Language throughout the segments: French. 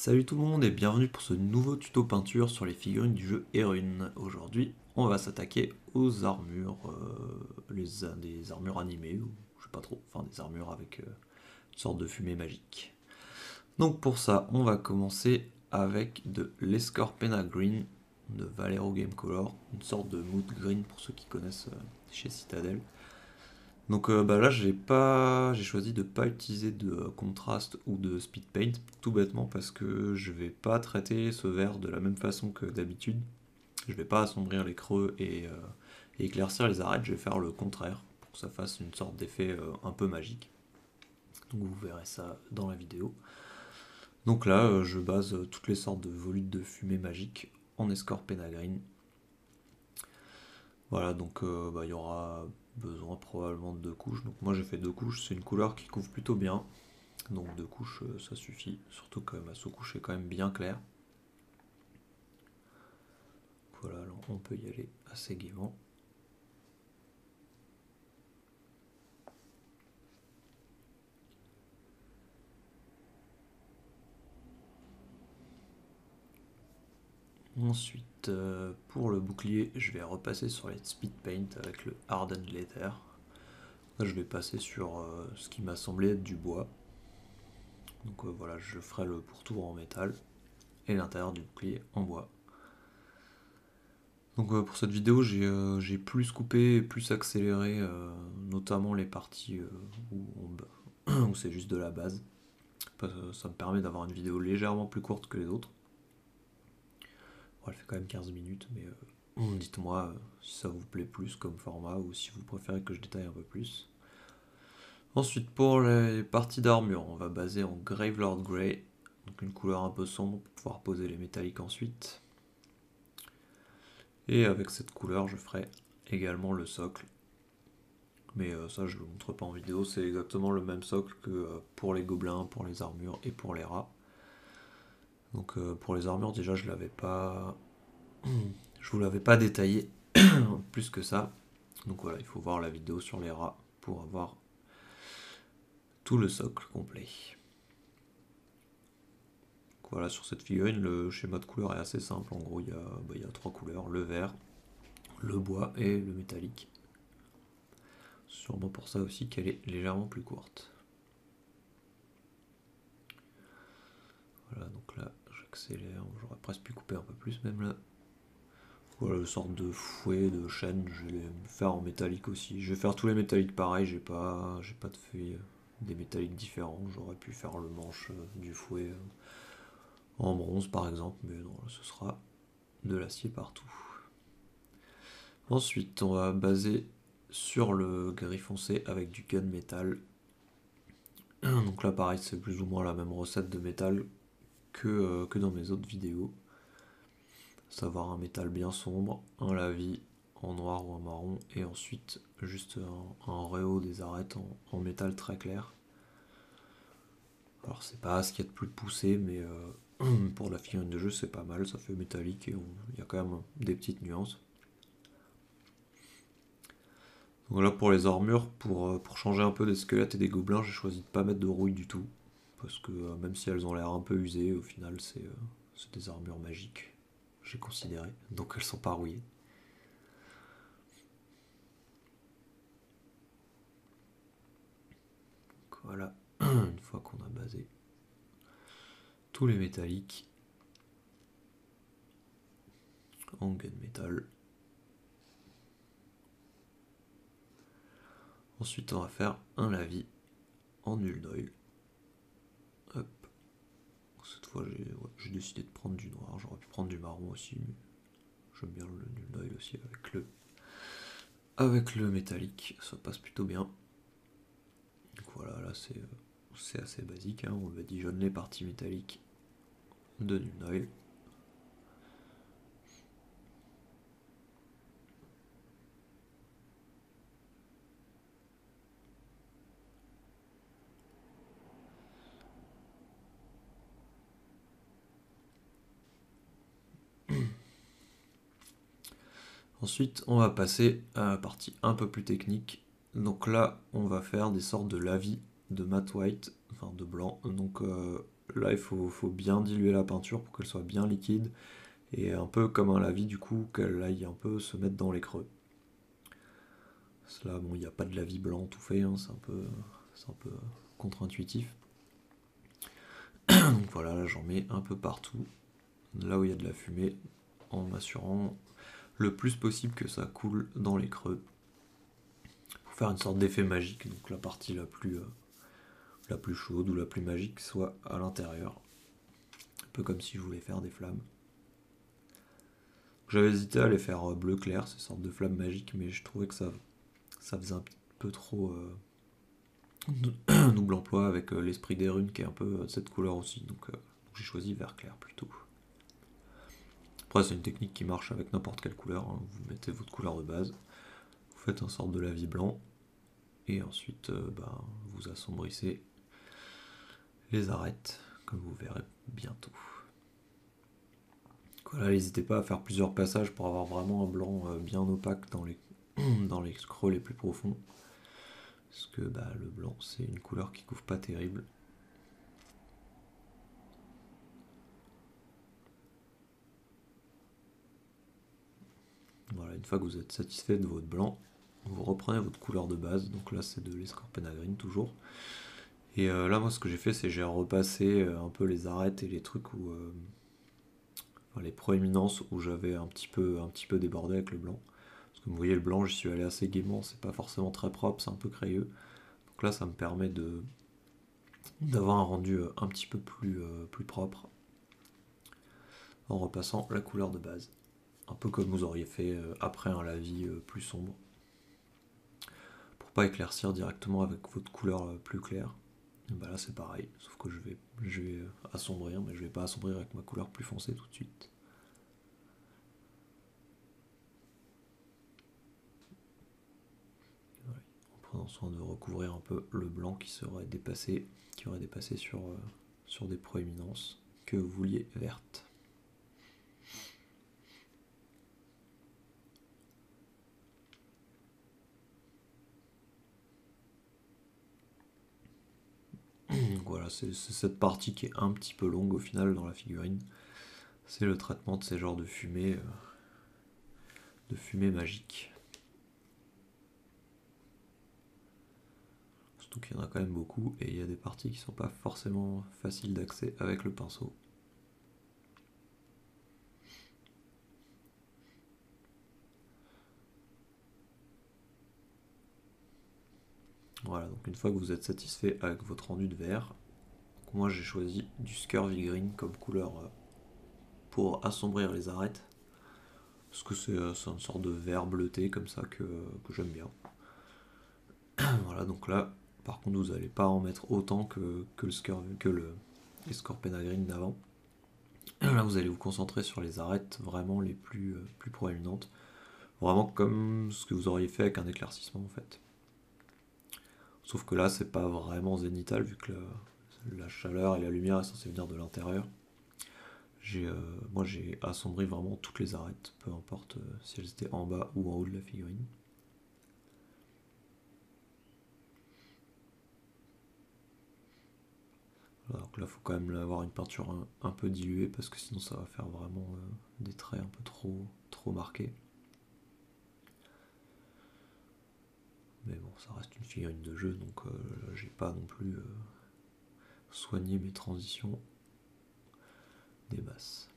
Salut tout le monde et bienvenue pour ce nouveau tuto peinture sur les figurines du jeu Erune. Aujourd'hui, on va s'attaquer aux armures, des armures animées, ou je sais pas trop, enfin des armures avec une sorte de fumée magique. Donc pour ça, on va commencer avec de l'Escorpena Green de Valero Game Color, une sorte de mood green pour ceux qui connaissent chez Citadel. Donc là j'ai choisi de pas utiliser de contraste ou de speed paint tout bêtement parce que je vais pas traiter ce vert de la même façon que d'habitude. Je vais pas assombrir les creux et éclaircir les arêtes, je vais faire le contraire pour que ça fasse une sorte d'effet un peu magique. Donc vous verrez ça dans la vidéo. Donc là je base toutes les sortes de volutes de fumée magique en Escorpena Green. Voilà, donc il y aura besoin probablement de deux couches. Donc moi j'ai fait deux couches, c'est une couleur qui couvre plutôt bien. Donc deux couches ça suffit, surtout que ma sous-couche est quand même bien claire. Voilà, alors on peut y aller assez gaiement. Ensuite, pour le bouclier, je vais repasser sur les speed paint avec le hardened leather. Là, je vais passer sur ce qui m'a semblé être du bois. Donc voilà, je ferai le pourtour en métal et l'intérieur du bouclier en bois. Donc pour cette vidéo, j'ai plus coupé et plus accéléré, notamment les parties où c'est juste de la base. Ça me permet d'avoir une vidéo légèrement plus courte que les autres. Bon, elle fait quand même 15 minutes, mais dites-moi si ça vous plaît plus comme format ou si vous préférez que je détaille un peu plus. Ensuite, pour les parties d'armure, on va baser en Gravelord Grey, donc une couleur un peu sombre pour pouvoir poser les métalliques ensuite. Et avec cette couleur, je ferai également le socle. Mais ça, je ne le montre pas en vidéo, c'est exactement le même socle que pour les gobelins, pour les armures et pour les rats. Donc pour les armures, déjà, je vous l'avais pas détaillé plus que ça. Donc voilà, il faut voir la vidéo sur les rats pour avoir tout le socle complet. Donc voilà, sur cette figurine, le schéma de couleur est assez simple. En gros, il y a trois couleurs, le vert, le bois et le métallique. Sûrement pour ça aussi qu'elle est légèrement plus courte. Voilà, donc là, j'accélère. J'aurais presque pu couper un peu plus même là. Voilà, une sorte de fouet, de chaîne, je vais les faire en métallique aussi. Je vais faire tous les métalliques pareil, j'ai pas de feuilles des métalliques différents. J'aurais pu faire le manche du fouet en bronze par exemple, mais non, là, ce sera de l'acier partout. Ensuite, on va baser sur le gris foncé avec du gunmetal. Donc là, pareil, c'est plus ou moins la même recette de métal que dans mes autres vidéos. Savoir un métal bien sombre, un lavis en noir ou en marron, et ensuite juste un réhaut des arêtes en métal très clair. Alors c'est pas ce qu'il y a de plus poussé, mais pour la figurine de jeu c'est pas mal, ça fait métallique et il y a quand même des petites nuances. Donc là pour les armures, pour changer un peu des squelettes et des gobelins, j'ai choisi de pas mettre de rouille du tout. Parce que même si elles ont l'air un peu usées, au final c'est des armures magiques, j'ai considéré, donc elles sont pas rouillées. Donc voilà, une fois qu'on a basé tous les métalliques en gunmetal. Ensuite, on va faire un lavis en nul oil. Hop. Cette fois, j'ai décidé de prendre du noir. J'aurais pu prendre du marron aussi, mais j'aime bien le nul oil aussi avec le métallique. Ça passe plutôt bien. Donc voilà, là c'est assez basique. Hein. On badigeonne les parties métalliques de nul oil. Ensuite, on va passer à la partie un peu plus technique. Donc là, on va faire des sortes de lavis de matte white, enfin de blanc. Donc là, faut bien diluer la peinture pour qu'elle soit bien liquide. Et un peu comme un lavis, du coup, qu'elle aille un peu se mettre dans les creux. Là, bon, il n'y a pas de lavis blanc tout fait, hein, c'est un peu contre-intuitif. Donc voilà, là j'en mets un peu partout, là où il y a de la fumée, en m'assurant le plus possible que ça coule dans les creux, pour faire une sorte d'effet magique, donc la partie la plus chaude ou la plus magique soit à l'intérieur. Un peu comme si je voulais faire des flammes. J'avais hésité à les faire bleu clair, ces sortes de flammes magiques, mais je trouvais que ça faisait un petit peu trop double emploi avec l'esprit des runes qui est un peu de cette couleur aussi, donc j'ai choisi vert clair plutôt. Après c'est une technique qui marche avec n'importe quelle couleur, hein. Vous mettez votre couleur de base, vous faites un sorte de lavis blanc, et ensuite vous assombrissez les arêtes, comme vous verrez bientôt. Voilà, n'hésitez pas à faire plusieurs passages pour avoir vraiment un blanc bien opaque dans dans les creux les plus profonds. Parce que le blanc c'est une couleur qui couvre pas terrible. Voilà, une fois que vous êtes satisfait de votre blanc, vous reprenez votre couleur de base, donc là c'est de l'escorpenagrine toujours. Et là moi ce que j'ai fait c'est j'ai repassé un peu les arêtes et les trucs où les proéminences où j'avais un petit peu débordé avec le blanc. Parce que vous voyez le blanc j'y suis allé assez gaiement, c'est pas forcément très propre, c'est un peu crayeux. Donc là ça me permet d'avoir un rendu un petit peu plus propre en repassant la couleur de base. Un peu comme vous auriez fait après un lavis plus sombre. Pour pas éclaircir directement avec votre couleur plus claire. Et là c'est pareil, sauf que je vais assombrir, mais je vais pas assombrir avec ma couleur plus foncée tout de suite. Voilà. En prenant soin de recouvrir un peu le blanc qui aurait dépassé sur des proéminences que vous vouliez vertes. Donc voilà, c'est cette partie qui est un petit peu longue au final dans la figurine. C'est le traitement de ces genres de fumée magique. Surtout qu'il y en a quand même beaucoup et il y a des parties qui sont pas forcément faciles d'accès avec le pinceau. Voilà, donc une fois que vous êtes satisfait avec votre rendu de vert, moi j'ai choisi du Scurvy Green comme couleur pour assombrir les arêtes. Parce que c'est une sorte de vert bleuté comme ça que j'aime bien. Voilà, donc là, par contre, vous n'allez pas en mettre autant que le Escorpena Green d'avant. Là, vous allez vous concentrer sur les arêtes vraiment les plus proéminentes. Vraiment comme ce que vous auriez fait avec un éclaircissement en fait. Sauf que là, c'est pas vraiment zénithal vu que la chaleur et la lumière est censée venir de l'intérieur. Moi, j'ai assombri vraiment toutes les arêtes, peu importe si elles étaient en bas ou en haut de la figurine. Donc là, il faut quand même avoir une peinture un peu diluée parce que sinon ça va faire vraiment des traits un peu trop marqués. Mais bon, ça reste une figurine de jeu, donc j'ai pas non plus soigné mes transitions des masses.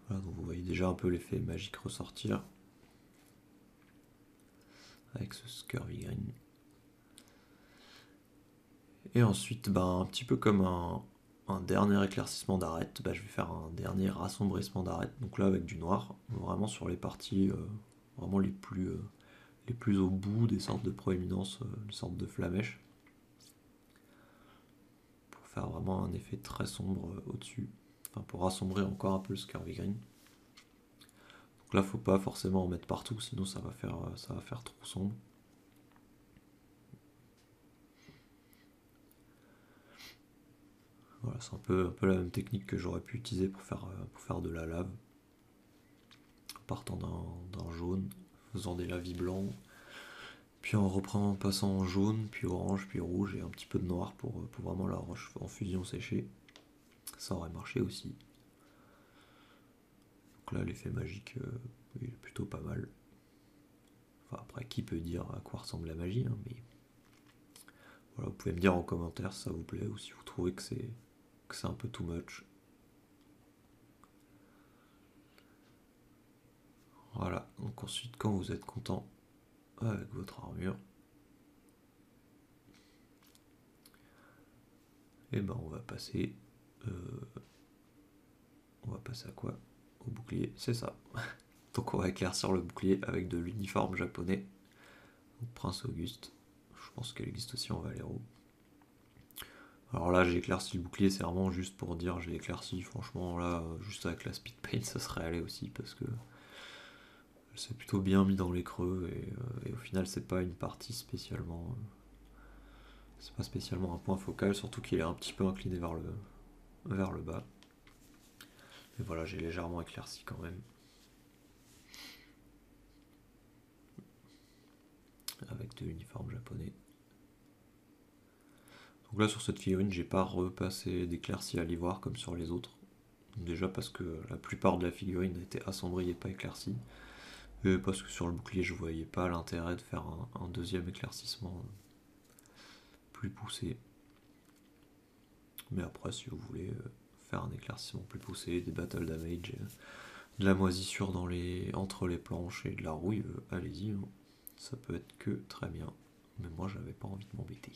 Voilà, donc vous voyez déjà un peu l'effet magique ressortir avec ce Scurvy Green. Et ensuite, un petit peu comme un dernier éclaircissement d'arête, je vais faire un dernier rassombrissement d'arête. Donc là avec du noir, vraiment sur les parties vraiment les plus au bout des sortes de proéminence, des sortes de flamèches. Pour faire vraiment un effet très sombre au-dessus. Enfin pour assombrir encore un peu le Scurvy Green. Donc là faut pas forcément en mettre partout, sinon ça va faire trop sombre. Voilà, c'est un peu la même technique que j'aurais pu utiliser pour faire de la lave. Partant d'un jaune, faisant des lavis blancs, puis en reprenant, passant en jaune, puis orange, puis rouge et un petit peu de noir pour vraiment la roche en fusion séchée. Ça aurait marché aussi. Donc là, l'effet magique, il est plutôt pas mal. Enfin, après, qui peut dire à quoi ressemble la magie, hein, mais voilà, vous pouvez me dire en commentaire si ça vous plaît ou si vous trouvez que c'est un peu too much. Voilà, donc ensuite, quand vous êtes content avec votre armure, et ben on va passer à quoi? Au bouclier, c'est ça. Donc on va éclaircir le bouclier avec de l'uniforme japonais. Donc, Prince Auguste. Je pense qu'elle existe aussi en Valero. Alors là, j'ai éclairci le bouclier, c'est vraiment juste pour dire j'ai éclairci. Franchement, là, juste avec la speed paint, ça serait allé aussi parce que elle s'est plutôt bien mis dans les creux et au final, c'est pas une partie spécialement. C'est pas spécialement un point focal, surtout qu'il est un petit peu incliné vers le bas. Mais voilà, j'ai légèrement éclairci quand même. Avec de l'uniforme japonais. Donc là, sur cette figurine, j'ai pas repassé d'éclaircie à l'ivoire comme sur les autres. Déjà parce que la plupart de la figurine était assombrie et pas éclaircie. Et parce que sur le bouclier, je voyais pas l'intérêt de faire un deuxième éclaircissement plus poussé. Mais après, si vous voulez faire un éclaircissement plus poussé, des battle damage, de la moisissure entre les planches et de la rouille, allez-y, hein. Ça peut être que très bien. Mais moi, j'avais pas envie de m'embêter.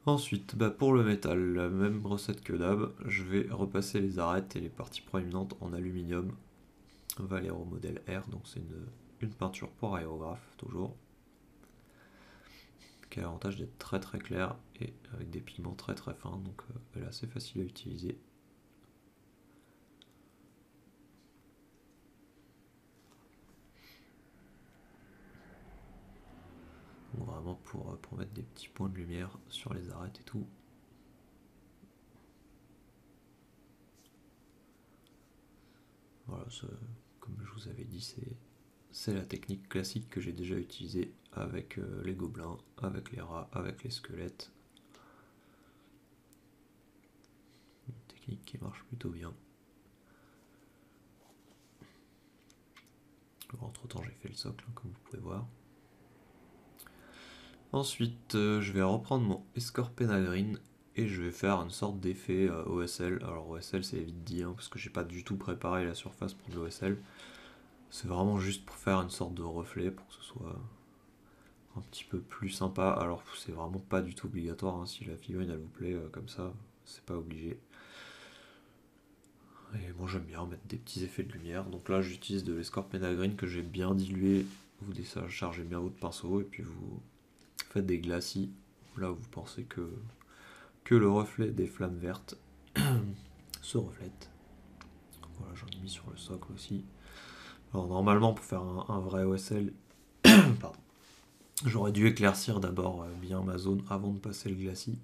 Ensuite, pour le métal, la même recette que d'hab, je vais repasser les arêtes et les parties proéminentes en aluminium Valero modèle R, donc c'est une peinture pour aérographe, toujours, qui a l'avantage d'être très très claire et avec des pigments très très fins, donc elle est assez facile à utiliser. Donc vraiment pour mettre des petits points de lumière sur les arêtes et tout. Voilà, comme je vous avais dit, c'est la technique classique que j'ai déjà utilisée avec les gobelins, avec les rats, avec les squelettes. Une technique qui marche plutôt bien. Entre temps, j'ai fait le socle, hein, comme vous pouvez voir. Ensuite, je vais reprendre mon Escorpena Green et je vais faire une sorte d'effet OSL. Alors OSL, c'est vite dit, hein, parce que j'ai pas du tout préparé la surface pour de l'OSL. C'est vraiment juste pour faire une sorte de reflet, pour que ce soit un petit peu plus sympa. Alors c'est vraiment pas du tout obligatoire, hein, si la figurine elle vous plaît comme ça, c'est pas obligé. Et moi j'aime bien mettre des petits effets de lumière. Donc là j'utilise de l'Escorpena Green que j'ai bien dilué. Vous déchargez bien votre pinceau et puis vous faites des glacis. Là vous pensez que le reflet des flammes vertes se reflète. Voilà, j'en ai mis sur le socle aussi. Alors normalement pour faire un vrai OSL, pardon, j'aurais dû éclaircir d'abord bien ma zone avant de passer le glacis.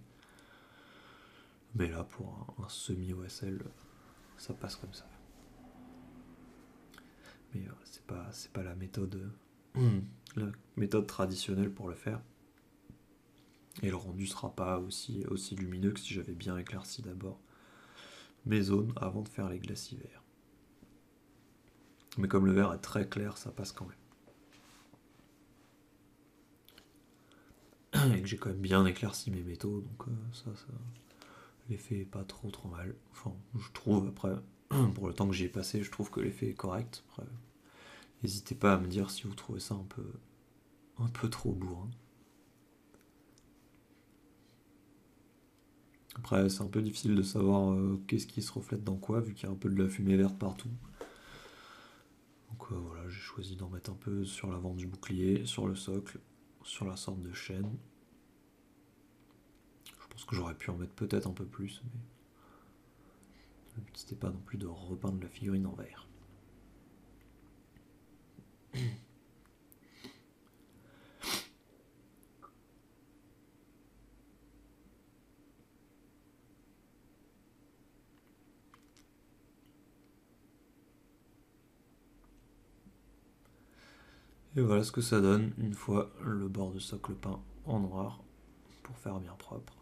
Mais là pour un semi-OSL, ça passe comme ça. Mais c'est pas la méthode traditionnelle pour le faire. Et le rendu sera pas aussi lumineux que si j'avais bien éclairci d'abord mes zones avant de faire les glacis verts. Mais comme le vert est très clair, ça passe quand même. Et que j'ai quand même bien éclairci mes métaux, donc ça l'effet est pas trop mal. Enfin, je trouve après, pour le temps que j'y ai passé, je trouve que l'effet est correct. Après, n'hésitez pas à me dire si vous trouvez ça un peu trop bourrin. Après, c'est un peu difficile de savoir qu'est-ce qui se reflète dans quoi, vu qu'il y a un peu de la fumée verte partout. Donc voilà, j'ai choisi d'en mettre un peu sur l'avant du bouclier, sur le socle, sur la sorte de chaîne. Je pense que j'aurais pu en mettre peut-être un peu plus, mais le but c'était pas non plus de repeindre la figurine en vert. Et voilà ce que ça donne une fois le bord de socle peint en noir pour faire bien propre.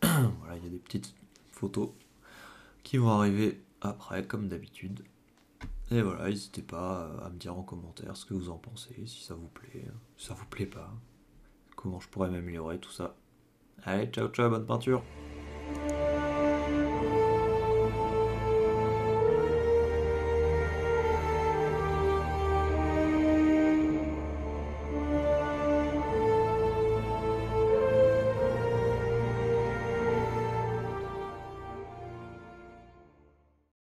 Voilà, il y a des petites photos qui vont arriver après comme d'habitude. Et voilà, n'hésitez pas à me dire en commentaire ce que vous en pensez, si ça vous plaît, si ça vous plaît pas, comment je pourrais m'améliorer tout ça. Allez, ciao ciao, bonne peinture!